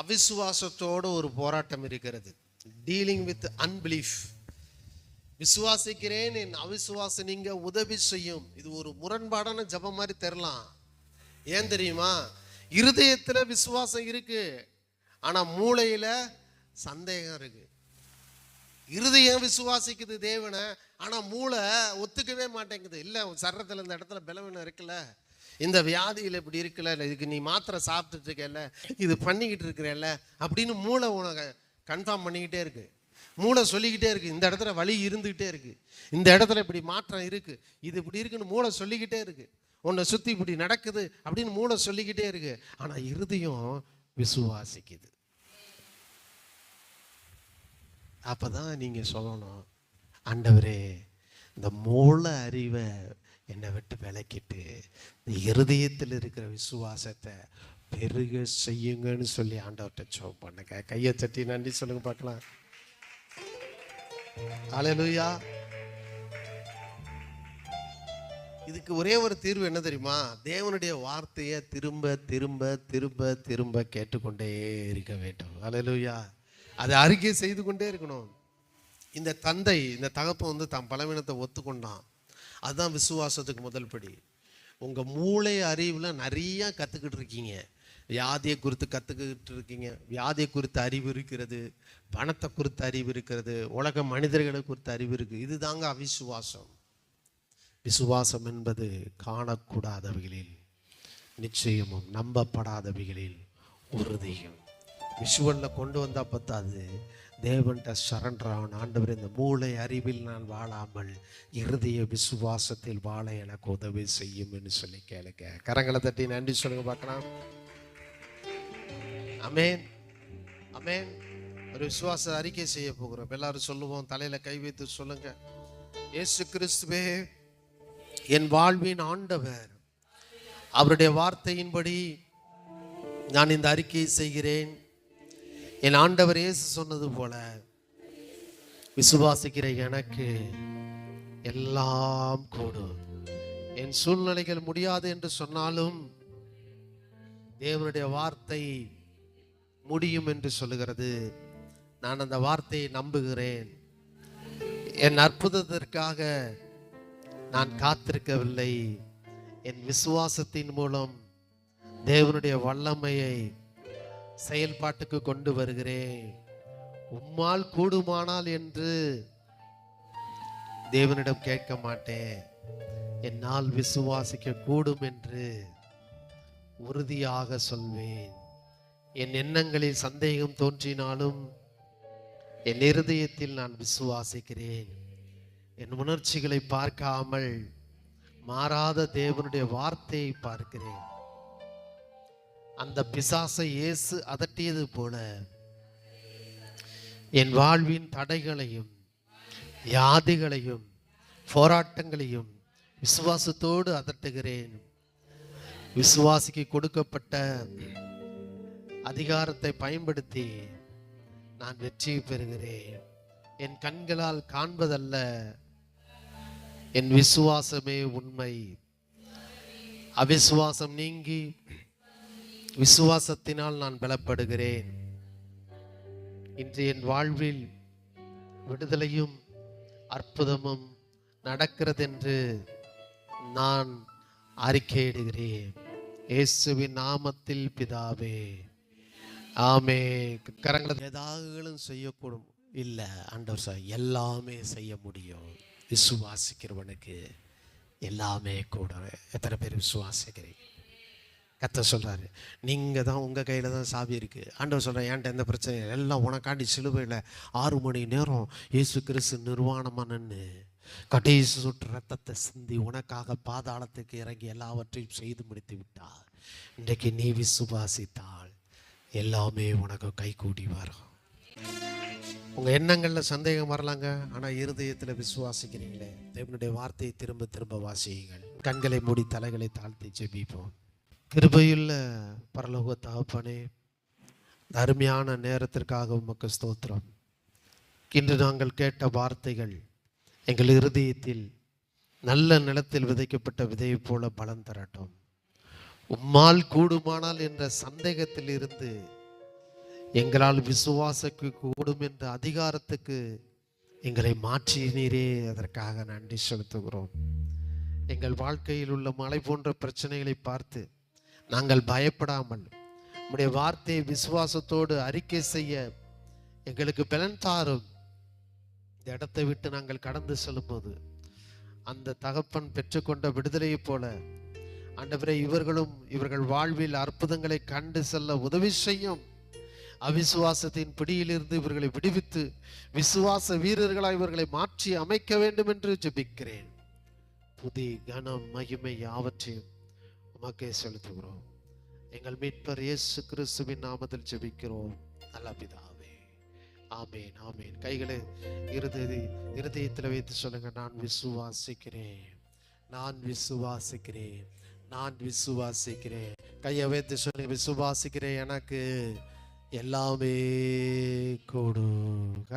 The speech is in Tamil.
அவிசுவாசத்தோடு ஒரு போராட்டம் இருக்கிறது. Dealing with unbelief. விசுவாசிக்கிறேன், என் அவிசுவாசம் நீங்க உதவி செய்யும். இது ஒரு முரண்பாடான ஜபம் மாதிரி தெரியலாம். ஏன் தெரியுமா? இருதயத்துல விசுவாசம் இருக்கு, ஆனா மூளையில சந்தேகம் இருக்கு. இருதயம் விசுவாசிக்குது தேவனை, ஆனா மூளை ஒத்துக்கவே மாட்டேங்குது. இல்ல சர்றத்துல இந்த இடத்துல பலவீனம் இருக்குல்ல, இந்த வியாதியில் இப்படி இருக்குல்ல, இதுக்கு நீ மாத்திரை சாப்பிட்டுட்டு இருக்கல, இது பண்ணிக்கிட்டு இருக்கிறல்ல அப்படின்னு மூளை உனக்கு கன்ஃபார்ம் பண்ணிக்கிட்டே இருக்கு. மூளை சொல்லிக்கிட்டே இருக்கு, இந்த இடத்துல வலி இருந்துக்கிட்டே இருக்கு, இந்த இடத்துல இப்படி மாற்றம் இருக்கு, இது இப்படி இருக்குன்னு மூளை சொல்லிக்கிட்டே இருக்கு. உன்னை சுற்றி இப்படி நடக்குது அப்படின்னு மூளை சொல்லிக்கிட்டே இருக்கு. ஆனால் இருதயம் விசுவாசிக்குது. அப்பதான் நீங்க சொல்லணும், ஆண்டவரே இந்த மூளை அறிவை என்னை விட்டு விலக்கிட்டு இந்த இருதயத்தில் இருக்கிற விசுவாசத்தை பெருக செய்யுங்கன்னு சொல்லி ஆண்டவர்கிட்ட ஜெபம் பண்ணுங்க. கையை தட்டி நன்றி சொல்லுங்க பார்க்கலாம். ஹல்லேலூயா. இதுக்கு ஒரே ஒரு தீர்வு என்ன தெரியுமா? தேவனுடைய வார்த்தையை திரும்ப திரும்ப திரும்ப திரும்ப கேட்டுக்கொண்டே இருக்க வேண்டும். ஹல்லேலூயா. அதை அறிக்கை செய்து கொண்டே இருக்கணும். இந்த தந்தை, இந்த தகப்பன் தான் பலவீனத்தை ஒத்துக்கொண்டான். அதுதான் விசுவாசத்துக்கு முதல் படி. உங்கள் மூளை அறிவில் நிறையா கற்றுக்கிட்டு இருக்கீங்க. வியாதியை குறித்து கற்றுக்கிட்டு இருக்கீங்க, வியாதியை குறித்த அறிவு இருக்கிறது, பணத்தை குறித்த அறிவு இருக்கிறது, உலக மனிதர்களை குறித்த அறிவு இருக்குது. இது தாங்க அவிசுவாசம். விசுவாசம் என்பது காணக்கூடாதவைகளில் நிச்சயமும் நம்பப்படாதவைகளில் உறுதியும். விஷுவலில் கொண்டு வந்தால் பத்தாது, தேவன்கிட்ட சரண்டர் ஆகணும். ஆண்டவர் இந்த மூளை அறிவில் நான் வாழாமல் இருதய விசுவாசத்தில் வாழ எனக்கு உதவி செய்யும் என்று சொல்லி கேளுங்க. கரங்களை தட்டி நன்றி சொல்லுங்க பார்க்கலாம். அமேன், அமேன். ஒரு விசுவாச அறிக்கை செய்ய போகிறோம். எல்லாரும் சொல்லுவோம், தலையில கை வைத்து சொல்லுங்க. இயேசு கிறிஸ்துவே என் வாழ்வின் ஆண்டவர், அவருடைய வார்த்தையின்படி நான் இந்த அறிக்கையை செய்கிறேன். என் ஆண்டவர் இயேசு சொன்னது போல விசுவாசிக்கிற எனக்கு எல்லாம் கூடும். என் சூழ்நிலைகள் முடியாது என்று சொன்னாலும் தேவனுடைய வார்த்தை முடியும் என்று சொல்லுகிறது. நான் அந்த வார்த்தையை நம்புகிறேன். என் அற்புதத்திற்காக நான் காத்திருக்கவில்லை. என் விசுவாசத்தின் மூலம் தேவனுடைய வல்லமையை செயல்பாட்டுக்கு கொண்டு வருகிறேன். உம்மால் கூடுமானால் என்று தேவனிடம் கேட்க மாட்டேன், என்னால் விசுவாசிக்க கூடும் என்று உறுதியாக சொல்வேன். என் எண்ணங்களில் சந்தேகம் தோன்றினாலும் என் இருதயத்தில் நான் விசுவாசிக்கிறேன். என் உணர்ச்சிகளை பார்க்காமல் மாறாத தேவனுடைய வார்த்தையை பார்க்கிறேன். அந்த பிசாசை இயேசு அதட்டியது போல என் வாழ்வின் தடைகளையும் வியாதிகளையும் போராட்டங்களையும் விசுவாசத்தோடு அதட்டுகிறேன். விசுவாசிக்கு கொடுக்கப்பட்ட அதிகாரத்தை பயன்படுத்தி நான் வெற்றி பெறுகிறேன். என் கண்களால் காண்பதல்ல, என் விசுவாசமே உண்மை. அவிசுவாசம் நீங்கி விசுவாசத்தினால் நான் பலப்படுகிறேன். இன்று என் வாழ்வில் விடுதலையும் அற்புதமும் நடக்கிறது என்று நான் அறிக்கையிடுகிறேன். இயேசுவின் நாமத்தில் பிதாவே, ஆமே. கரங்களை ஏதாவது செய்யக்கூடும் இல்லை, ஆண்டவர் சார் எல்லாமே செய்ய முடியும். விசுவாசிக்கிறவனுக்கு எல்லாமே கூட. எத்தனை பேர் விசுவாசிக்கிறீங்க? கர்த்தர் சொல்றாரு, நீங்க தான், உங்க கையில தான் சாவி இருக்கு. ஆண்டவர் சொல்றேன், என்கிட்ட எந்த பிரச்சனையும் எல்லாம் உனக்காண்டி சிலுவையில் 6 மணி நேரம் இயேசு கிறிஸ்து நிர்வாணமா நின்று கடைசி சொட்டு ரத்தத்தை சிந்தி உனக்காக பாதாளத்துக்கு இறங்கி எல்லாவற்றையும் செய்து முடித்து விட்டார். இன்றைக்கு நீ விசுவாசித்தால் எல்லாமே உனக்கு கைகூடி வரும். உங்க எண்ணங்கள்ல சந்தேகம் வரலாங்க, ஆனா இருதயத்துல விசுவாசிக்கிறீங்களே. தேவனுடைய வார்த்தையை திரும்ப திரும்ப வாசியுங்கள். கண்களை மூடி தலைகளை தாழ்த்தி ஜெபிப்போம். கிருபையுள்ள பரலோக தகப்பனே, அருமையான நேரத்திற்காக உமக்கு ஸ்தோத்திரம். இன்று நாங்கள் கேட்ட வார்த்தைகள் எங்கள் இருதயத்தில் நல்ல நிலத்தில் விதைக்கப்பட்ட விதையை போல பலன் தரட்டும். உம்மால் கூடுமானால் என்ற சந்தேகத்தில் இருந்து எங்களால் விசுவாசக்கு கூடும் என்ற அதிகாரத்துக்கு எங்களை மாற்றினீரே, அதற்காக நன்றி செலுத்துகிறோம். எங்கள் வாழ்க்கையில் உள்ள மலை போன்ற பிரச்சனைகளை பார்த்து நாங்கள் பயப்படாமல் உம்முடைய வார்த்தையை விசுவாசத்தோடு அறிக்கை செய்ய எங்களுக்கு பலன் தாரும். இந்த இடத்தை விட்டு நாங்கள் கடந்து செல்லும்போது அந்த தகப்பன் பெற்றுக்கொண்ட விடுதலையைப் போல ஆண்டவரே, இவர்கள் வாழ்வில் அற்புதங்களை கண்டு செல்ல உதவி செய்யும். அவிசுவாசத்தின் பிடியிலிருந்து இவர்களை விடுவித்து விசுவாச வீரர்களாய் இவர்களை மாற்றி அமைக்க வேண்டும் என்று ஜெபிக்கிறேன். புதி கனம் மகிமை யாவற்றையும் உமக்கே செலுத்துகிறோம். எங்கள் மீட்பர் இயேசு கிறிஸ்துவின் நாமத்தில் ஜெபிக்கிறோம் நல்ல பிதாவே, ஆமேன் ஆமேன். கைகளை இருதயத்தில் வைத்து சொல்லுங்க, நான் விசுவாசிக்கிறேன், நான் விசுவாசிக்கிறேன், நான் விசுவாசிக்கிறேன். கையை வைத்து சொல்லி விசுவாசிக்கிறேன், எனக்கு எல்லாமே கூடும்.